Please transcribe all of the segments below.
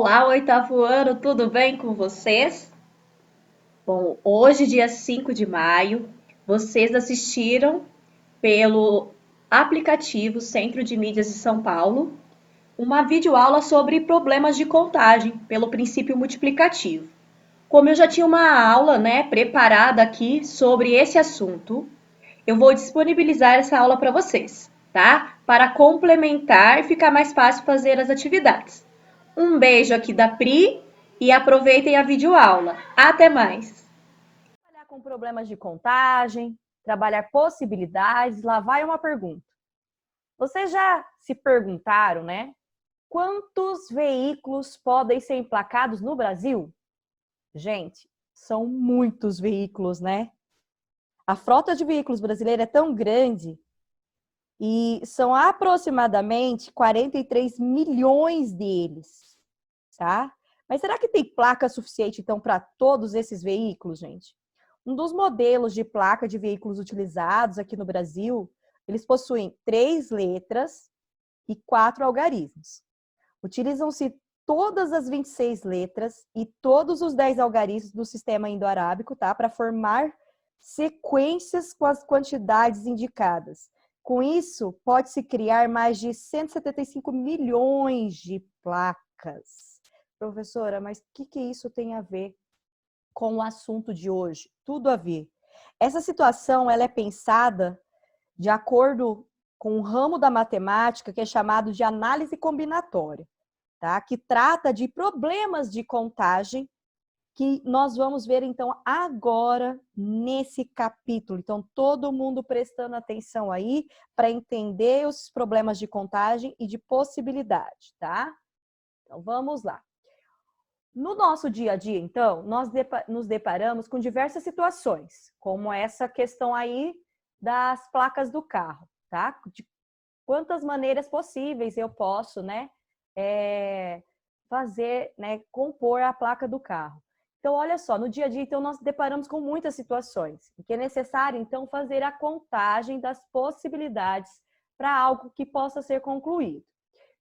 Olá, oitavo ano, tudo bem com vocês? Bom, hoje, dia 5 de maio, vocês assistiram pelo aplicativo Centro de Mídias de São Paulo uma videoaula sobre problemas de contagem pelo princípio multiplicativo. Como eu já tinha uma aula, preparada aqui sobre esse assunto, eu vou disponibilizar essa aula para vocês, tá? Para complementar e ficar mais fácil fazer as atividades. Um beijo aqui da Pri e aproveitem a videoaula. Até mais! Trabalhar com problemas de contagem, trabalhar possibilidades, lá vai uma pergunta. Vocês já se perguntaram, né? Quantos veículos podem ser emplacados no Brasil? Gente, são muitos veículos, né? A frota de veículos brasileira é tão grande e são aproximadamente 43 milhões deles, tá? Mas será que tem placa suficiente, então, para todos esses veículos, gente? Um dos modelos de placa de veículos utilizados aqui no Brasil, eles possuem 3 letras e 4 algarismos. Utilizam-se todas as 26 letras e todos os 10 algarismos do sistema indo-arábico, tá? Para formar sequências com as quantidades indicadas. Com isso, pode-se criar mais de 175 milhões de placas. Professora, mas o que isso tem a ver com o assunto de hoje? Tudo a ver. Essa situação ela é pensada de acordo com um ramo da matemática que é chamado de análise combinatória, tá? Que trata de problemas de contagem que nós vamos ver então agora nesse capítulo. Então, todo mundo prestando atenção aí para entender os problemas de contagem e de possibilidade, tá? Então, vamos lá. No nosso dia a dia, então, nós nos deparamos com diversas situações, como essa questão aí das placas do carro, tá? De quantas maneiras possíveis eu posso, fazer, compor a placa do carro. Então, olha só, no dia a dia, então, nós deparamos com muitas situações, em que é necessário, então, fazer a contagem das possibilidades para algo que possa ser concluído.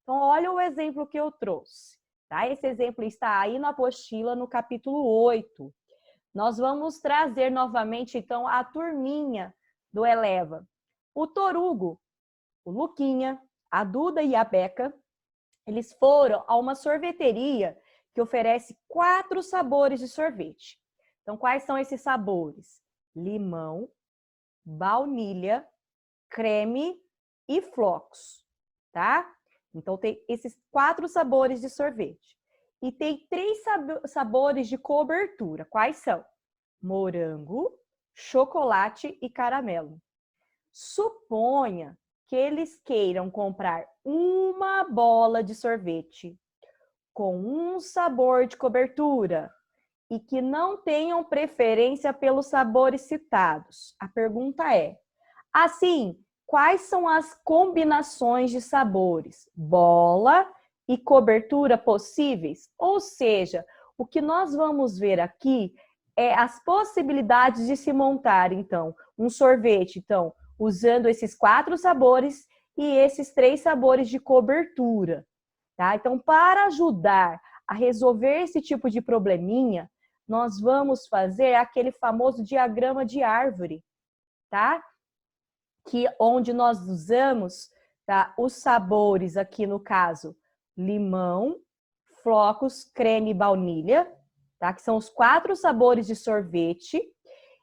Então, olha o exemplo que eu trouxe. Tá? Esse exemplo está aí na apostila, no capítulo 8. Nós vamos trazer novamente, então, a turminha do Eleva. O Torugo, o Luquinha, a Duda e a Beca, eles foram a uma sorveteria que oferece 4 sabores de sorvete. Então, quais são esses sabores? Limão, baunilha, creme e flocos, tá? Então, tem esses 4 sabores de sorvete. E tem 3 sabores de cobertura. Quais são? Morango, chocolate e caramelo. Suponha que eles queiram comprar uma bola de sorvete com um sabor de cobertura e que não tenham preferência pelos sabores citados. A pergunta é: assim, quais são as combinações de sabores, bola e cobertura possíveis? Ou seja, o que nós vamos ver aqui é as possibilidades de se montar, então, um sorvete, então, usando esses 4 sabores e esses 3 sabores de cobertura, tá? Então, para ajudar a resolver esse tipo de probleminha, nós vamos fazer aquele famoso diagrama de árvore, tá? Onde nós usamos, tá, os sabores aqui no caso, limão, flocos, creme e baunilha, tá? Que são os 4 sabores de sorvete.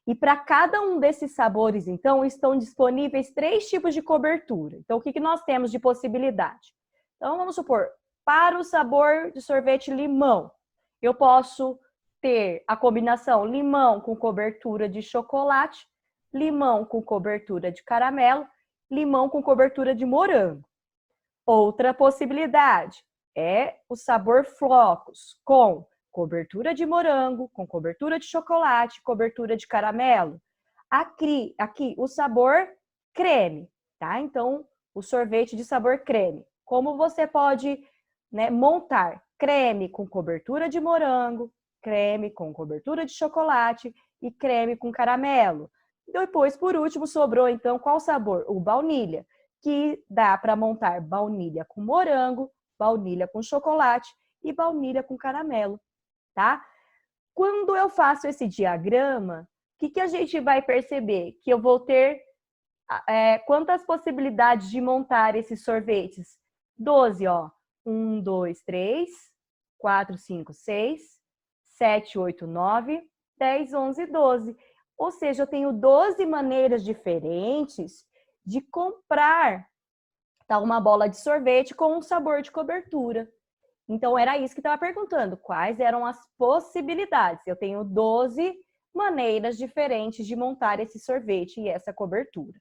E para cada um desses sabores, então, estão disponíveis 3 tipos de cobertura. Então, o que nós temos de possibilidade? Então, vamos supor, para o sabor de sorvete limão, eu posso ter a combinação limão com cobertura de chocolate, limão com cobertura de caramelo, limão com cobertura de morango. Outra possibilidade é o sabor flocos, com cobertura de morango, com cobertura de chocolate, cobertura de caramelo. Aqui o sabor creme, tá? Então, o sorvete de sabor creme. Como você pode, montar creme com cobertura de morango, creme com cobertura de chocolate e creme com caramelo. Depois, por último, sobrou então qual sabor? O baunilha, que dá para montar baunilha com morango, baunilha com chocolate e baunilha com caramelo, tá? Quando eu faço esse diagrama, o que a gente vai perceber? Que eu vou ter quantas possibilidades de montar esses sorvetes? 12, ó. 1, 2, 3, 4, 5, 6, 7, 8, 9, 10, 11, 12. Ou seja, eu tenho 12 maneiras diferentes de comprar uma bola de sorvete com um sabor de cobertura. Então, era isso que estava perguntando. Quais eram as possibilidades? Eu tenho 12 maneiras diferentes de montar esse sorvete e essa cobertura,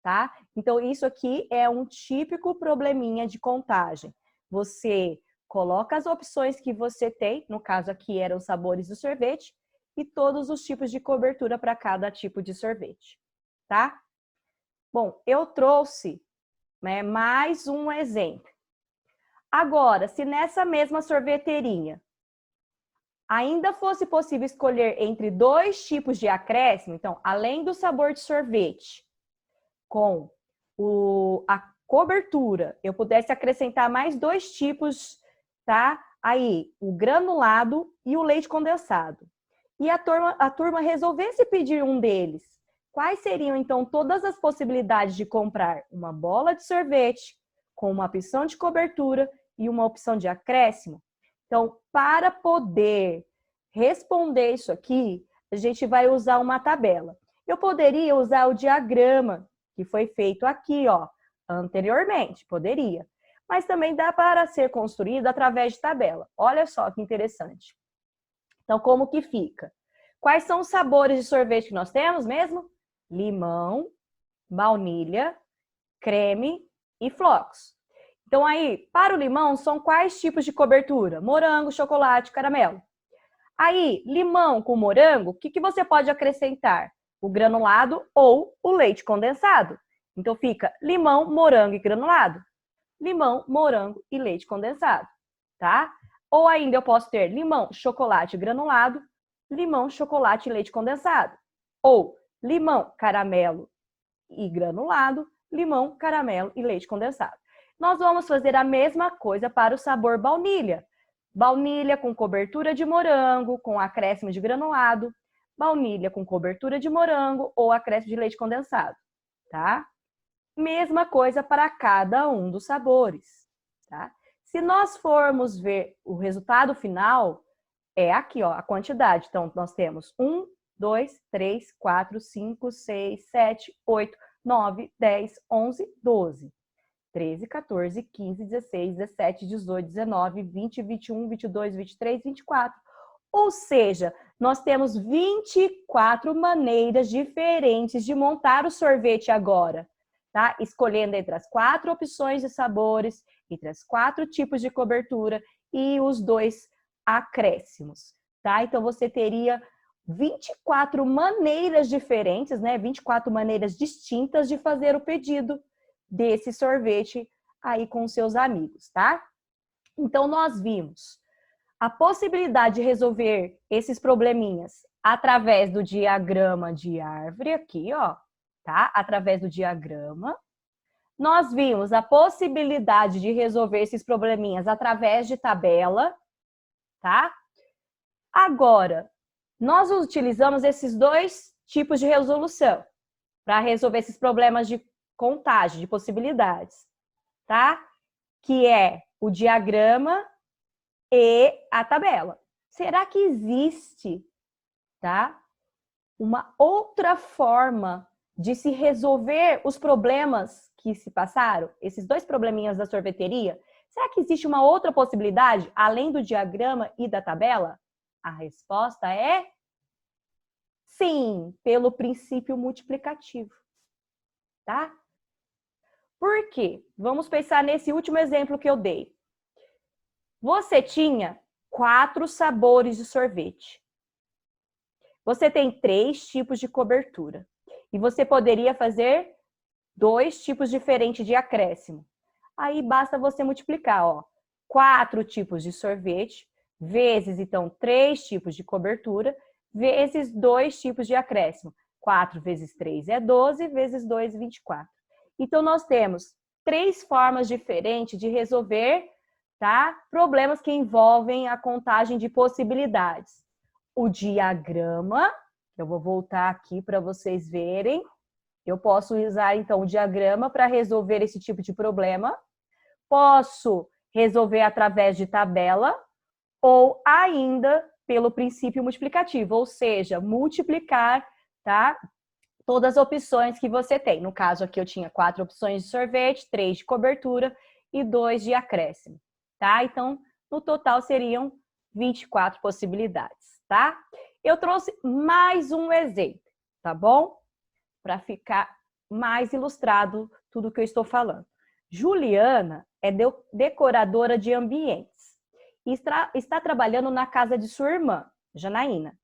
tá? Então, isso aqui é um típico probleminha de contagem. Você coloca as opções que você tem, no caso aqui eram os sabores do sorvete, e todos os tipos de cobertura para cada tipo de sorvete, tá? Bom, eu trouxe mais um exemplo. Agora, se nessa mesma sorveteria ainda fosse possível escolher entre 2 tipos de acréscimo, então, além do sabor de sorvete, com a cobertura, eu pudesse acrescentar mais 2 tipos, tá? Aí, o granulado e o leite condensado. E a turma resolvesse pedir um deles. Quais seriam, então, todas as possibilidades de comprar uma bola de sorvete com uma opção de cobertura e uma opção de acréscimo? Então, para poder responder isso aqui, a gente vai usar uma tabela. Eu poderia usar o diagrama que foi feito aqui, ó, anteriormente, poderia. Mas também dá para ser construído através de tabela. Olha só que interessante. Então, como que fica? Quais são os sabores de sorvete que nós temos mesmo? Limão, baunilha, creme e flocos. Então, aí, para o limão, são quais tipos de cobertura? Morango, chocolate, caramelo. Aí, limão com morango, o que você pode acrescentar? O granulado ou o leite condensado. Então, fica limão, morango e granulado. Limão, morango e leite condensado, tá? Ou ainda eu posso ter limão, chocolate granulado, limão, chocolate e leite condensado. Ou limão, caramelo e granulado, limão, caramelo e leite condensado. Nós vamos fazer a mesma coisa para o sabor baunilha. Baunilha com cobertura de morango, com acréscimo de granulado. Baunilha com cobertura de morango ou acréscimo de leite condensado, tá? Mesma coisa para cada um dos sabores, tá? Se nós formos ver o resultado final, é aqui, ó, a quantidade. Então, nós temos 1, 2, 3, 4, 5, 6, 7, 8, 9, 10, 11, 12. 13, 14, 15, 16, 17, 18, 19, 20, 21, 22, 23, 24. Ou seja, nós temos 24 maneiras diferentes de montar o sorvete agora, tá? Escolhendo entre as 4 opções de sabores, entre as 4 tipos de cobertura e os 2 acréscimos, tá? Então, você teria 24 maneiras diferentes, né? 24 maneiras distintas de fazer o pedido desse sorvete aí com seus amigos, tá? Então, nós vimos a possibilidade de resolver esses probleminhas através do diagrama de árvore aqui, ó, tá? Através do diagrama. Nós vimos a possibilidade de resolver esses probleminhas através de tabela, tá? Agora, nós utilizamos esses 2 tipos de resolução para resolver esses problemas de contagem, de possibilidades, tá? Que é o diagrama e a tabela. Será que existe, tá, uma outra forma de se resolver os problemas que se passaram? Esses 2 probleminhas da sorveteria? Será que existe uma outra possibilidade, além do diagrama e da tabela? A resposta é sim, pelo princípio multiplicativo, tá? Por quê? Vamos pensar nesse último exemplo que eu dei. Você tinha 4 sabores de sorvete. Você tem 3 tipos de cobertura. E você poderia fazer 2 tipos diferentes de acréscimo. Aí basta você multiplicar, ó. 4 tipos de sorvete, vezes, então, 3 tipos de cobertura, vezes 2 tipos de acréscimo. 4 vezes 3 é 12, vezes 2, 24. Então, nós temos 3 formas diferentes de resolver tá? Problemas que envolvem a contagem de possibilidades. O diagrama, eu vou voltar aqui para vocês verem. Eu posso usar, então, o diagrama para resolver esse tipo de problema. Posso resolver através de tabela ou ainda pelo princípio multiplicativo, ou seja, multiplicar, tá? Todas as opções que você tem. No caso aqui eu tinha 4 opções de sorvete, 3 de cobertura e 2 de acréscimo, tá? Então, no total seriam 24 possibilidades, tá? Eu trouxe mais um exemplo, tá bom? Para ficar mais ilustrado tudo que eu estou falando. Juliana é decoradora de ambientes e está trabalhando na casa de sua irmã, Janaína.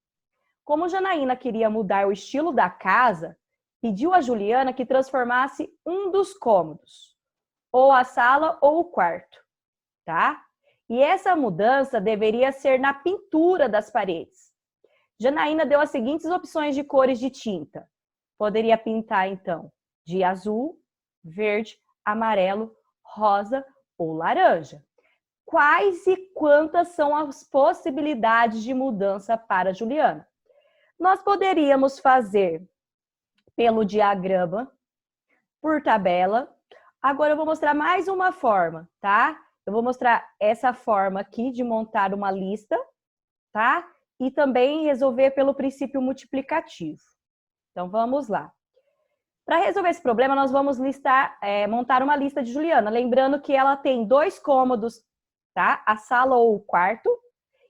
Como Janaína queria mudar o estilo da casa, pediu a Juliana que transformasse um dos cômodos, ou a sala ou o quarto, tá? E essa mudança deveria ser na pintura das paredes. Janaína deu as seguintes opções de cores de tinta. Poderia pintar, então, de azul, verde, amarelo, rosa ou laranja. Quais e quantas são as possibilidades de mudança para Juliana? Nós poderíamos fazer pelo diagrama, por tabela. Agora eu vou mostrar mais uma forma, tá? Eu vou mostrar essa forma aqui de montar uma lista, tá? E também resolver pelo princípio multiplicativo. Então, vamos lá. Para resolver esse problema, nós vamos montar uma lista de Juliana. Lembrando que ela tem 2 cômodos, tá? A sala ou o quarto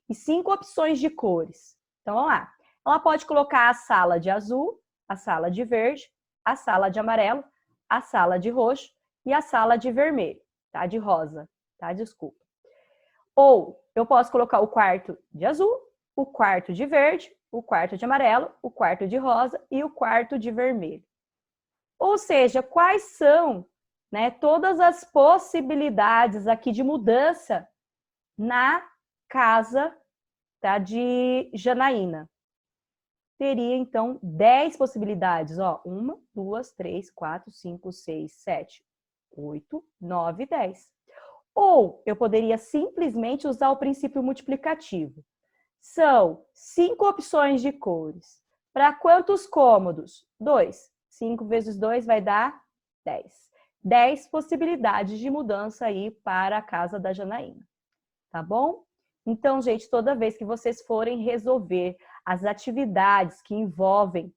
e 5 opções de cores. Então, vamos lá. Ela pode colocar a sala de azul, a sala de verde, a sala de amarelo, a sala de roxo e a sala de vermelho, tá? De rosa, tá? Desculpa. Ou eu posso colocar o quarto de azul, o quarto de verde, o quarto de amarelo, o quarto de rosa e o quarto de vermelho. Ou seja, quais são, né, todas as possibilidades aqui de mudança na casa, tá, de Janaína? Teria, então, 10 possibilidades. Ó, 1, 2, 3, 4, 5, 6, 7, 8, 9, 10. Ou eu poderia simplesmente usar o princípio multiplicativo. São 5 opções de cores. Para quantos cômodos? 2. 5 vezes 2 vai dar 10. 10 possibilidades de mudança aí para a casa da Janaína. Tá bom? Então, gente, toda vez que vocês forem resolver as atividades que envolvem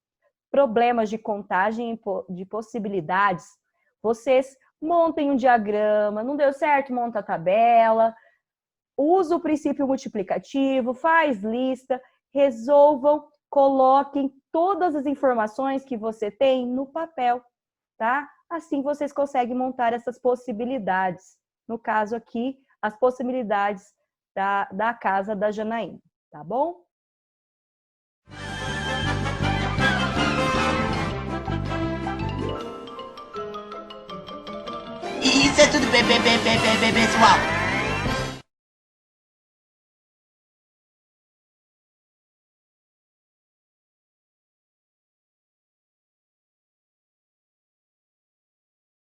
problemas de contagem de possibilidades, vocês montem um diagrama, não deu certo, monta a tabela, usa o princípio multiplicativo, faz lista, resolvam, coloquem todas as informações que você tem no papel, tá? Assim vocês conseguem montar essas possibilidades. No caso aqui, as possibilidades da casa da Janaína, tá bom? Isso é tudo bem, pessoal.